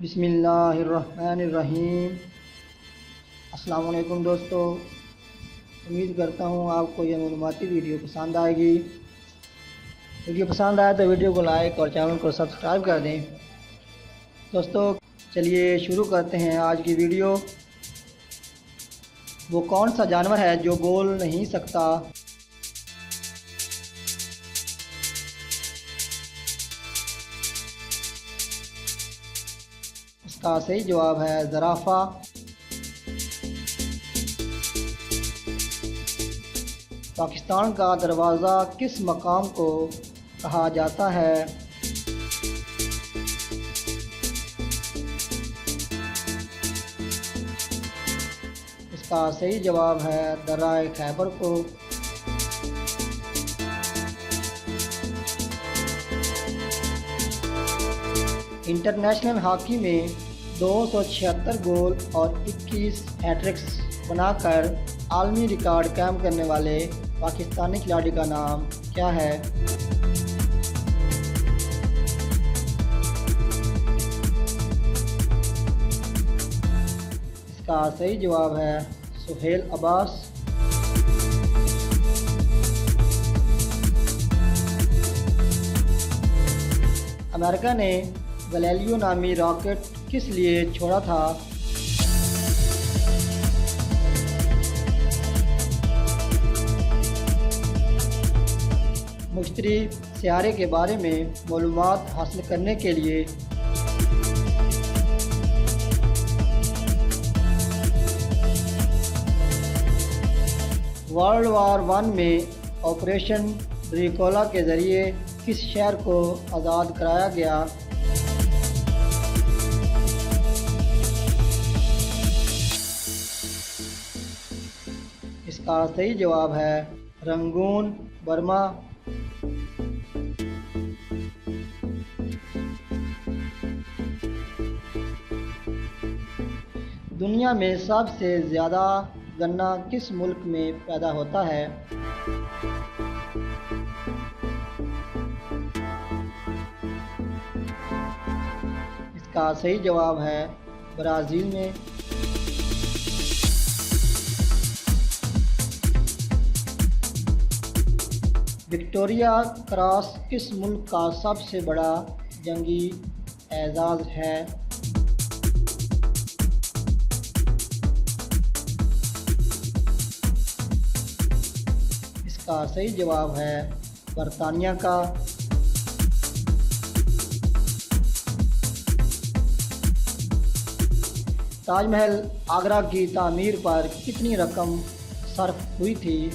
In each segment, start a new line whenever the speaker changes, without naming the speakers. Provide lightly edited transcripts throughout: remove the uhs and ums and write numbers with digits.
बिस्मिल्लाहिर्रहमानिर्रहीम। अस्सलाम वालेकुम दोस्तों, उम्मीद करता हूँ आपको यह मालूमाती वीडियो पसंद आएगी। वीडियो पसंद आए तो वीडियो को लाइक और चैनल को सब्सक्राइब कर दें। दोस्तों चलिए शुरू करते हैं आज की वीडियो। वो कौन सा जानवर है जो बोल नहीं सकता? इसका सही जवाब है ज़राफ़ा। पाकिस्तान का दरवाज़ा किस मकाम को कहा जाता है? इसका सही जवाब है दर्राए खैबर को। इंटरनेशनल हॉकी में 276 गोल और 21 हैट्रिक्स बनाकर आलमी रिकॉर्ड कायम करने वाले पाकिस्तानी खिलाड़ी का नाम क्या है? इसका सही जवाब है सुहेल अब्बास। अमेरिका ने गैलीलियो नामी रॉकेट किस लिए छोड़ा था? मुश्तरी सियारे के बारे में मालूमात हासिल करने के लिए। वर्ल्ड वार 1 में ऑपरेशन ड्रीकोला के ज़रिए किस शहर को आज़ाद कराया गया? इसका सही जवाब है रंगून, बर्मा। दुनिया में सबसे ज़्यादा गन्ना किस मुल्क में पैदा होता है? इसका सही जवाब है ब्राज़ील में। विक्टोरिया क्रॉस किस मुल्क का सबसे बड़ा जंगी एजाज़ है? इसका सही जवाब है बरतानिया का। ताजमहल आगरा की तामीर पर कितनी रकम सर्फ हुई थी?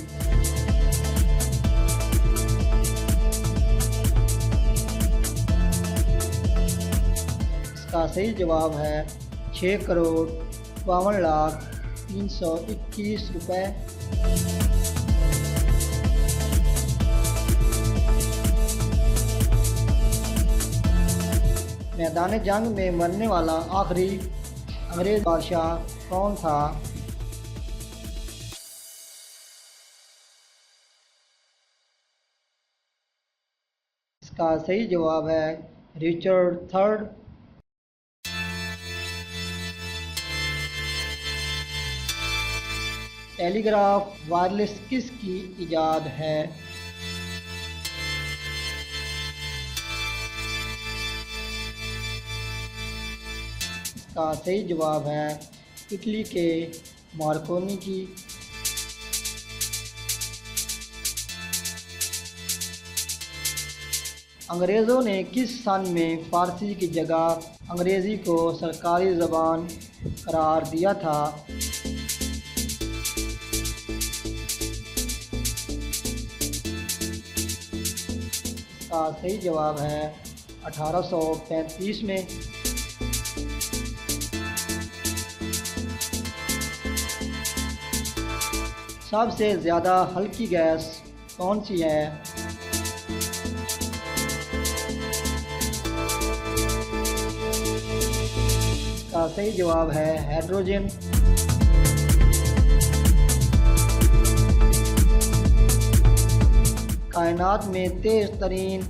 इसका सही जवाब है 6,52,321 रुपये। मैदान जंग में मरने वाला आखिरी अंग्रेज़ बादशाह कौन था? इसका सही जवाब है रिचर्ड थर्ड। टेलीग्राफ वायरलेस किसकी इजाद है? इसका सही जवाब है इटली के मार्कोनी की। अंग्रेज़ों ने किस सन में फ़ारसी की जगह अंग्रेज़ी को सरकारी ज़बान करार दिया था? इसका सही जवाब है 1835 में। सबसे ज़्यादा हल्की गैस कौन सी है? इसका सही जवाब है हाइड्रोजन। कायनात में तेज़ तरीन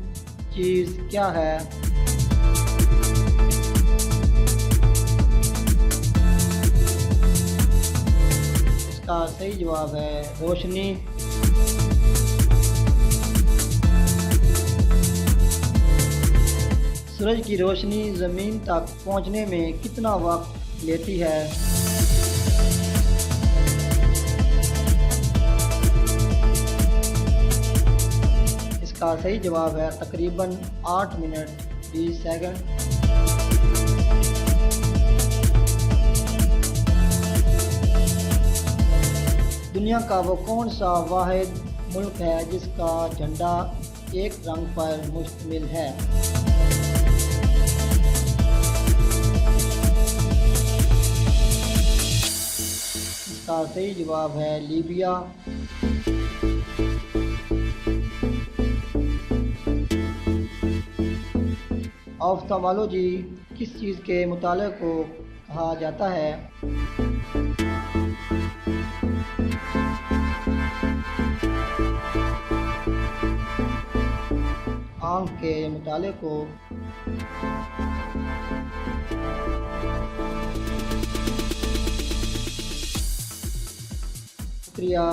चीज़ क्या है? सही जवाब है रोशनी। सूरज की रोशनी ज़मीन तक पहुंचने में कितना वक्त लेती है? इसका सही जवाब है तकरीबन 8 मिनट 20 सेकंड। दुनिया का वो कौन सा वाहिद मुल्क है जिसका झंडा एक रंग पर मुश्तमिल है? इसका सही जवाब है लीबिया। ऑफ्थाल्मोलॉजी किस चीज़ के मुताले को कहा जाता है? आँख के मुताले को। शुक्रिया।